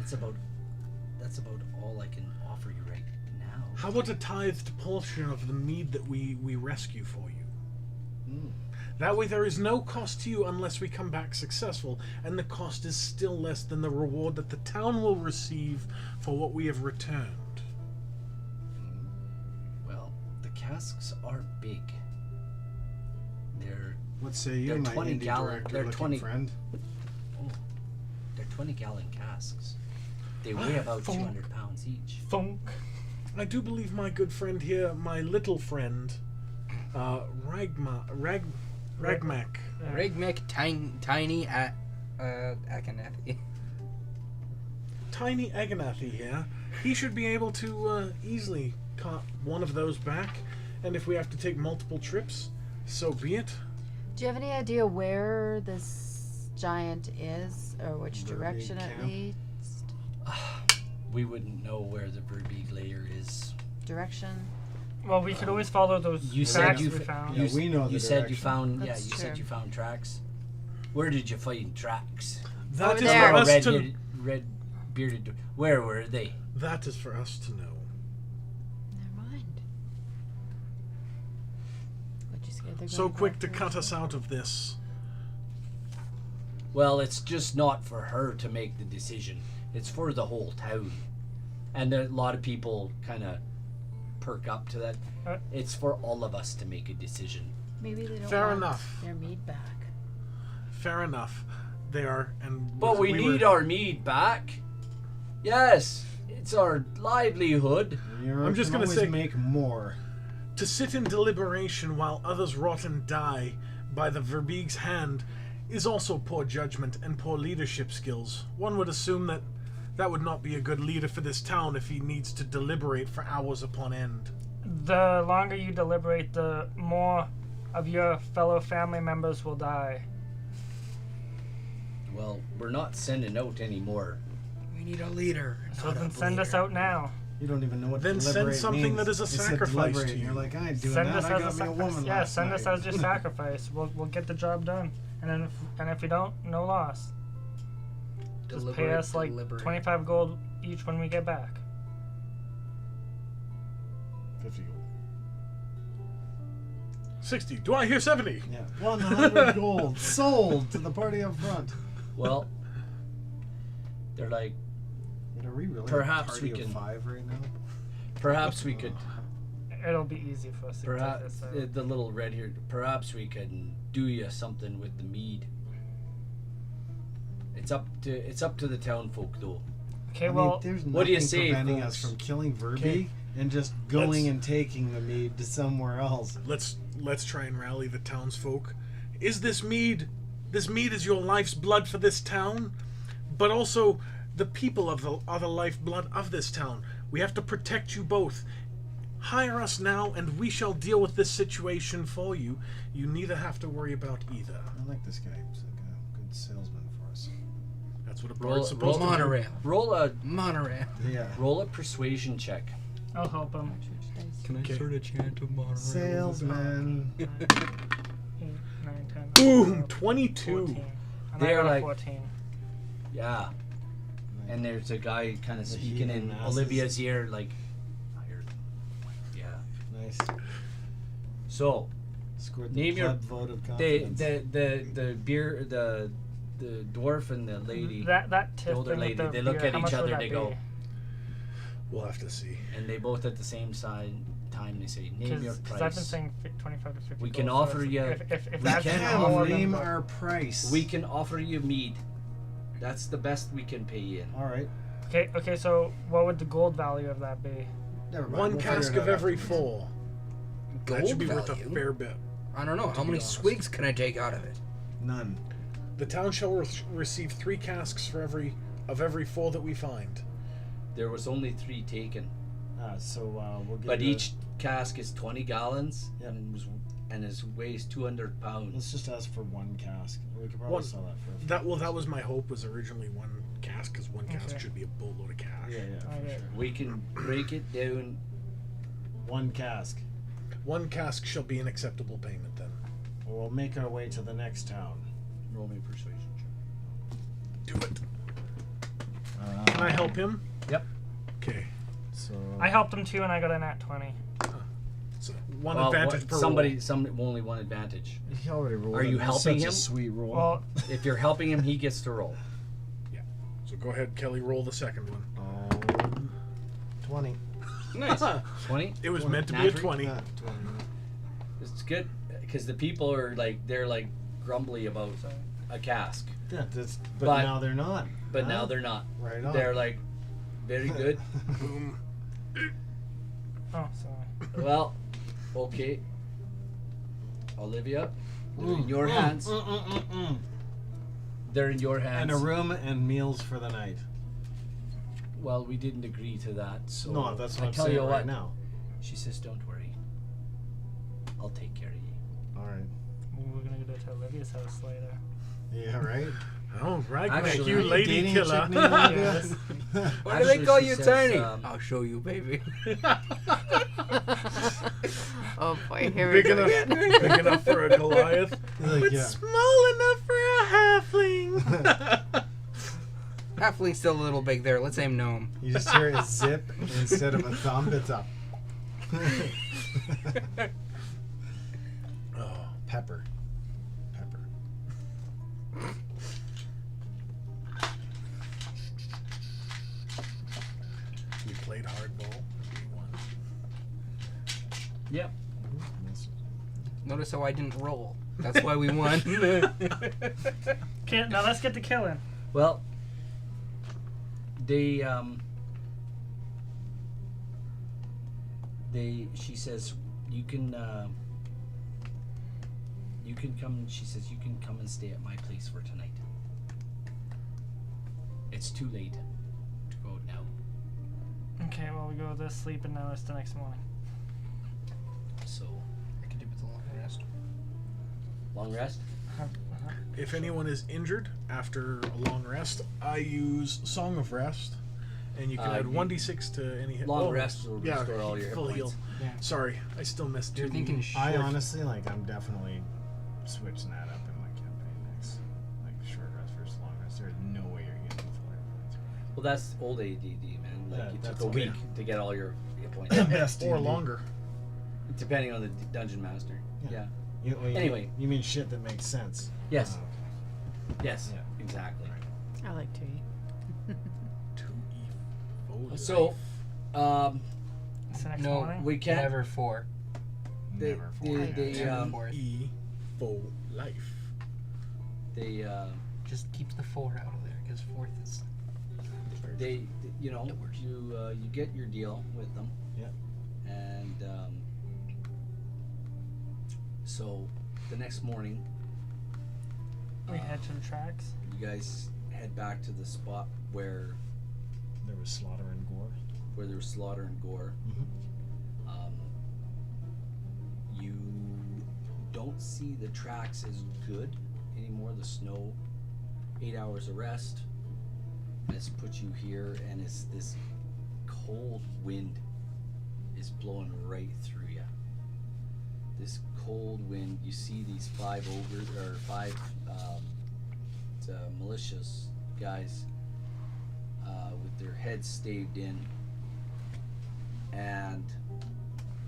That's about all I can offer you right now. How about a tithed portion of the mead that we rescue for you? That way there is no cost to you unless we come back successful, and the cost is still less than the reward that the town will receive for what we have returned. Well, the casks are big. They're What say you, They're my 20 indie gallon- director they're looking 20 friend? 20-gallon casks. They weigh about Funk. 200 pounds each. Funk. I do believe my good friend here, my little friend, Ragmak. Regmek Tiny Akanathi. Tiny Aganathi here. He should be able to easily cart one of those back, and if we have to take multiple trips, so be it. Do you have any idea where this giant is, or which Verbeek direction it camp? leads? We wouldn't know where the Verbeek layer is. Direction? Well, we could always follow those You said tracks you we found. Yeah, we know the You said you direction. found. That's you said true. you found tracks. Where did you find tracks? That Over is there. for us red, to. red bearded. Where were they? That is for us to know. Never mind. What, you scared they're So going quick back to the cut way? us out of this. Well, it's just not for her to make the decision. It's for the whole town. And a lot of people kind of perk up to that. It's for all of us to make a decision. Maybe they don't Fair want enough. their meat back. Fair enough. They are, and But we need our mead back. Yes, it's our livelihood. I'm just going gonna to say- make more. to sit in deliberation while others rot and die by the Verbeeg's hand is also poor judgment and poor leadership skills. One would assume that that would not be a good leader for this town if he needs to deliberate for hours upon end. The longer you deliberate, the more of your fellow family members will die. Well, we're not sending out any more. We need a leader. So not a then send us bleeder. out now. You don't even know what Then send deliberate something means. that is a It said sacrifice deliberate, to and you. You're like, I ain't doing Send that. us I as a got me a sacrifice. woman Yeah, last send night. us as your sacrifice. We'll get the job done. And if we don't, no loss. Just pay Deliberate, us like deliberate. 25 gold each when we get back. 50 gold. 60. Do I hear 70? Yeah. 100 gold. Sold to the party up front. Well, they're like, Wait, are we really Perhaps a party we can- of 5 right now? perhaps we could, It'll be easy for us to perhaps take this out. the little red here. Perhaps we can do you something with the mead. It's up to the town folk though. Okay, I well, mean, there's what do you nothing say, preventing folks? us from killing Verbeek Okay. and just going Let's- and taking the mead to somewhere else. Let's try and rally the townsfolk. Is this mead is your life's blood for this town, but also the people are the lifeblood of this town. We have to protect you both. Hire us now and we shall deal with this situation for you. You neither have to worry about either. I like this guy. He's like a good salesman for us. That's what a Roll- bard's supposed to do. Monorail. Monorail. Yeah. Roll a persuasion check. I'll help him. Can I Okay. start a chant of monorail? Salesman. 8, 9, 10. Boom, 12, 22. 14. And They're I got a like- 14. Yeah. And there's a guy kind of The speaking heathen in asses. Olivia's ear, like, hired. Yeah. Nice. So Scored Name the your- pleb vote of they confidence. the dwarf and the lady, That tip older thing with lady, the they look beer, at how each much would other, that they be? go, We'll have to see. and they both at the same time they say, name your Because price. I've been saying 25 to 50 We can gold, so offer you- if we that's can more than name the- our price. We can offer you mead. That's the best we can pay you in. All right. Okay, so what would the gold value of that be? Never mind. One We'll figure cask it of out every afterwards. 4. That Gold should be worth a value? fair bit. I don't know. How be many honest. swigs can I take out of it? None. The town shall receive 3 casks for every 4 that we find. There was only 3 taken, So we'll get. but each cask is 20 gallons Yeah. and weighs 200 pounds. Let's just ask for 1 cask. We could probably One- sell that for. That was my hope. Was originally 1 cask, because 1 cask Okay. should be a boatload of cash. Yeah, for Okay. sure. We can break it down. 1 cask. 1 cask shall be an acceptable payment then. We'll make our way to the next town. Roll me a persuasion check. Do it. Can I help him? Yep. Okay. So I helped him too, and I got a nat 20. So one advantage per roll. Only one advantage. he already rolled. Are you That's helping such him? A sweet roll. Well, If you're helping him, he gets to roll. So go ahead, Kelly. Roll the second one. 20. Nice. 20. It was 20. meant to be a 20. 20. It's good because the people are they're grumbly about a cask, Yeah, but But- now they're not. but Huh? now they're not. Right on. They're very good. Boom. oh, sorry. Well, okay. Olivia, they're in your hands. They're in your hands. And a room and meals for the night. Well, we didn't agree to that, so No, that's what I I'm tell saying you right what. now. She says, "Don't worry, I'll take care of you." All right. We're gonna go to Olivia's house later. Yeah, right. Oh, right, Actually, you are you lady dating a killer. chick named Olivia? Yes. Why do they Actually, call she you says, Tiny? I'll show you, baby. Oh boy, here we Big go enough, again. big enough for a Goliath, Like, but yeah. small enough for a halfling. Halfling's still a little big there. Let's aim gnome. You just hear a zip instead of a thumb. It's up. Oh, Pepper. Pepper. we played hardball. We won. Yep. Notice how I didn't roll. That's why we won. Okay, now let's get to killing. Well, she says you can come. She says you can come and stay at my place for tonight. It's too late to go out now. Okay, well, we go to sleep, and now it's the next morning. So I can do with a long rest. long rest. If anyone is injured after a long rest, I use Song of Rest, and you can add you- 1d6 to any hit. Long rest will yeah, restore all your hit full points. heal. Yeah. Sorry, I still missed You're two. thinking I short. honestly, I'm definitely switching that up in my campaign next. Like, short rest versus long rest. There's no way you're getting full hit Well, that's old ADD, man. Yeah, Like it took that's a okay. week to get all your hit points, points. or longer. depending on the dungeon master. Yeah. Yeah. Anyway. You mean shit that makes sense. Yes. Uh, Yes. Yeah. Exactly. I like to eat. To evil So, It's the next No, morning. we can't. Never 4. They- never they- forget. they, Never um, 4. evil life. They Just keep the 4 out of there, because 4th is. you know, The worst. you get your deal with them. Yep. And so the next morning, We head to the tracks. you guys head back to the spot where There was slaughter and gore. there was slaughter and gore. You don't see the tracks as good anymore. The snow, 8 hours of rest, has put you here, and it's this cold wind is blowing right through you. This cold wind. You see these five malicious guys with their heads staved in, and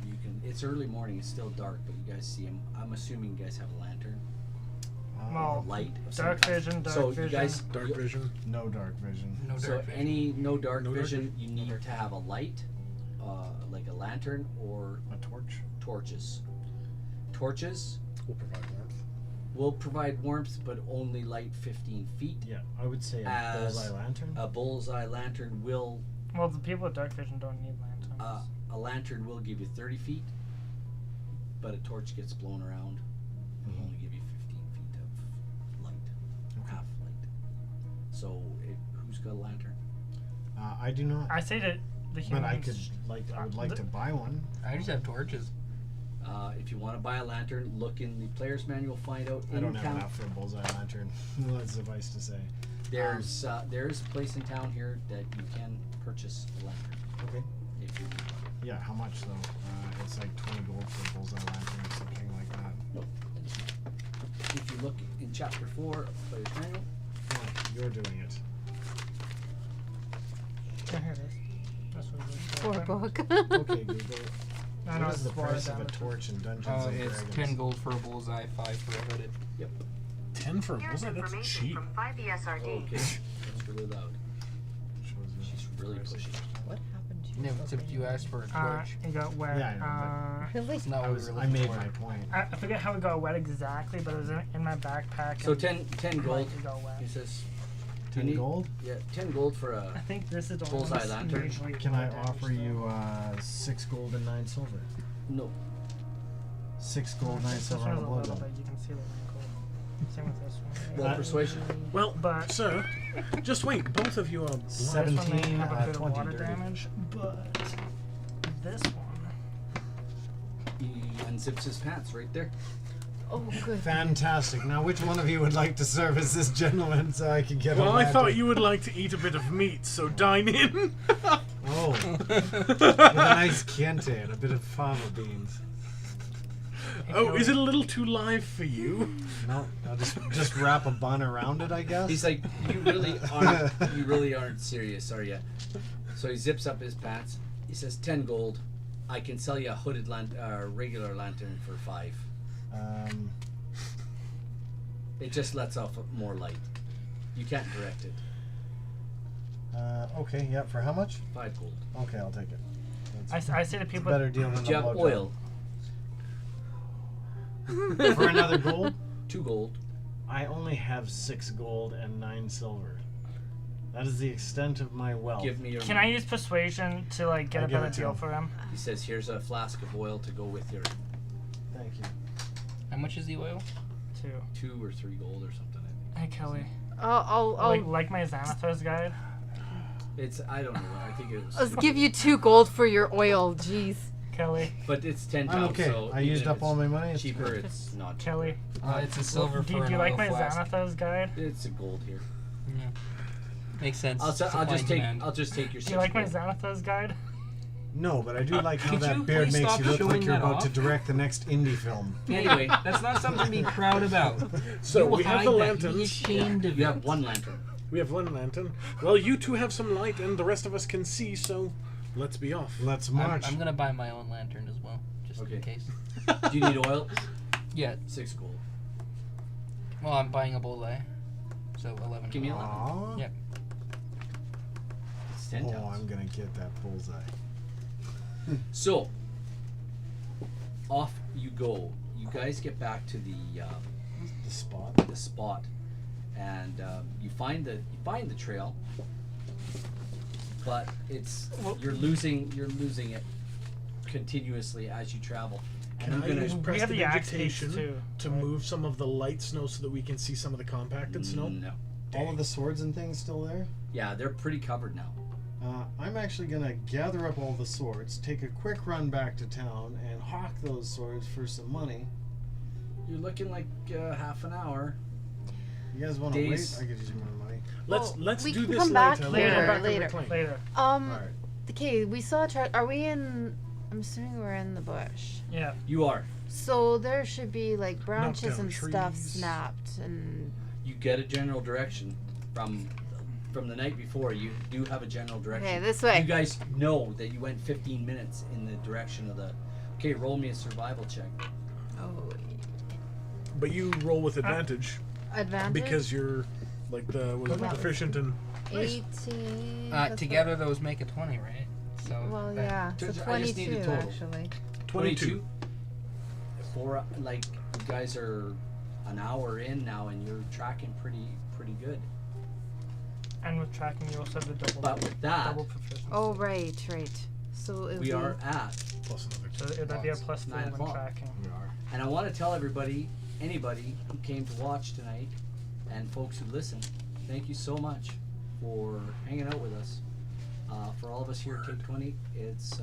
you can. It's early morning. It's still dark, but you guys see them. I'm assuming you guys have a lantern, Well, light. Of some dark kind. vision, dark So vision. you guys, Dark vision. No dark vision. No so dark vision. no dark No dark vision. You need to have a light, like a lantern or A torch. torches. Torches Will provide warmth. will provide warmth, but only light 15 feet. Yeah, I would say a As bullseye lantern. A bullseye lantern will. Well, the people with dark vision don't need lanterns. A lantern will give you 30 feet, but a torch gets blown around. It'll Mhm. only give you 15 feet of light, Okay. half light. So, who's got a lantern? I do not. I say that the humans. But I could I would like to buy one. I just have torches. If you want to buy a lantern, look in the player's manual. Find out I in don't have town. enough for a bullseye lantern. That's suffice to say. There's a place in town here that you can purchase a lantern Okay. if you need one. Yeah, how much though? It's like 20 gold for a bullseye lantern or something like that. Nope. If you look in chapter 4 of the player's manual, Oh, you're doing it. Yeah, here it is. That's what it is. For a book. Okay, Google. I know What is it's the price of a damage. torch in Dungeons Oh, and it's Dragons? 10 gold for a bullseye, 5 for a hooded. 10 for a Here's bullseye? That's information cheap. from 5ESRD. Okay, that's really loud. Shows the She's really price of pushing. What happened to No, except you asked for a torch. It got wet. Yeah, I Really? It's not I what was. we were I looking made for. my point. I forget how it got wet exactly, but it was in my backpack. So and 10 gold. It got wet. He says, 10 need- gold. yeah, 10 gold for I a. think this is the only Bullseye one that's lantern. majorly Can I water damage, offer though. you 6 gold and 9 silver? No. 6 gold, 9 This silver, one and is a a blood little gold. bit. You can see the wrinkle. Same with this one. Roll Uh, persuasion. Well, But sir, just wait. Both of you are blind. this one may 17, have a bit 20 of water dirty. damage, but this one. He unzips his pants right there. Oh, good. Fantastic. Now, which one of you would like to serve as this gentleman so I can get Well, a I thought lantern? you would like to eat a bit of meat, so dine in. Oh, with a nice kente and a bit of fava beans. Oh, is it a little too live for you? No, I'll just wrap a bun around it, I guess. He's like, you really aren't serious, are you? So he zips up his pants. He says, 10 gold. I can sell you a hooded regular lantern for 5. It just lets off more light. You can't direct it. Okay, yeah. For how much? 5 gold. Okay, I'll take it. That's I say to a people, better deal than Do the you have blowjob. oil? For another gold? 2 gold. I only have 6 gold and 9 silver. That is the extent of my wealth. Give me your can money. I use persuasion to like get I'll a give better it to deal him. for him? He says, here's a flask of oil to go with your Thank you. How much is the oil? 2 or 3 gold or something. Hey Kelly, I'll like my Xanathos guide. It's, I don't know. I think it was. I'll give you 2 gold for your oil. Jeez. Kelly, But it's 10 I'm pounds, okay. so I even used if up it's all my money. It's cheaper, good. it's not. Kelly, It's a silver do for you an like oil my flask. Xanathos guide? It's a gold here. Yeah. Makes sense. I'll Supply just and take. demand. I'll just take your. Do you like my gold. Xanathos guide? No, but I do like how Could that you beard please makes stop you look like showing you're that about to off? direct the next indie film. Anyway, That's not something to be proud about. So You we have hide the that. lanterns. Be ashamed of you it. have 1 lantern. We have one lantern. Well, you two have some light, and the rest of us can see. So let's be off. Let's I'm, march. I'm gonna buy my own lantern as well, just Okay. in case. Do you need oil? Yeah. 6 gold. Well, I'm buying a bullseye, so 11. Give me 11. Aw. Yeah. It's 10 Oh, pounds. I'm gonna get that bullseye. So, off you go. You guys get back to the The spot. spot, and you find the trail, but it's you're losing it continuously as you travel. And Can I'm I gonna use We have the axe beaks prestidigitation too. to move some of the light snow so that we can see some of the compacted snow? No. All of the swords and things still there? Yeah, they're pretty covered now. I'm actually gonna gather up all the swords, take a quick run back to town, and hawk those swords for some money. You're looking like half an hour. You guys want to wait? Days. I could use more money. Let's we do can this come back later. Later, We'll come back and later. reclaim. Later. Alright. Okay, we saw a truck. Are we in? I'm assuming we're in the bush. Yeah. You are. So there should be like branches down and stuff trees. snapped, and You get a general direction from the night before. You do have a general direction. okay, this way. You guys know that you went 15 minutes in the direction of the. Okay, roll me a survival check. Oh, But you roll with advantage advantage. because you're like the was it Well, proficient in. 18. plus Together those make a 20, right? So. Well, that- yeah. I So just need a 22 total. actually. 22. For like you guys are an hour in now, and you're tracking pretty good. And with tracking, you also have the double. But with that, double proficiency. Oh, right. So it would we be are at Plus another So two. it'd be a plus 4 9 when o'clock. tracking. We are. And I want to tell everybody, anybody who came to watch tonight, and folks who listen, thank you so much for hanging out with us. For all of us here at Take20, it's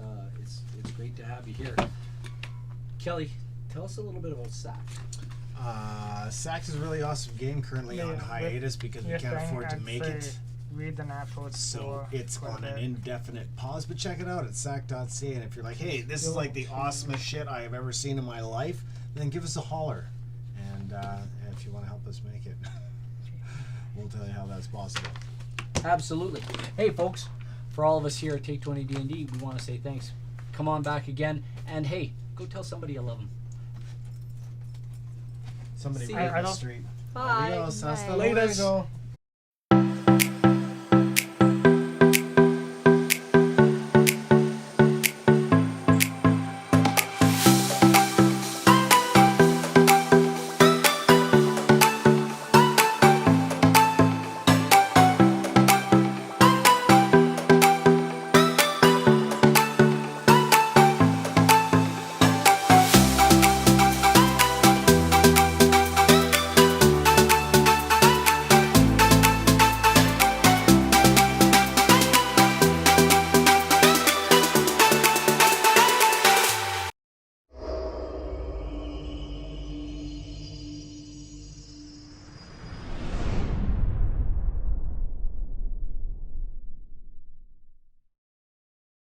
great to have you here. Kelly, tell us a little bit about SAC. Sax is a really awesome game currently Yeah, on with- hiatus because we Yes, can't I- afford to I'd make say it. Read the natural So explore it's quite a on an bit. indefinite pause, but check it out at sac.ca. And if you're like, hey, this is like the awesomest shit I have ever seen in my life, then give us a holler. And if you want to help us make it, we'll tell you how that's possible. Absolutely. Hey, folks, for all of us here at Take20 D&D, we want to say thanks. Come on back again, and hey, go tell somebody you love them. Somebody See right ya. in the street. Bye. Adios, hasta Bye. luego.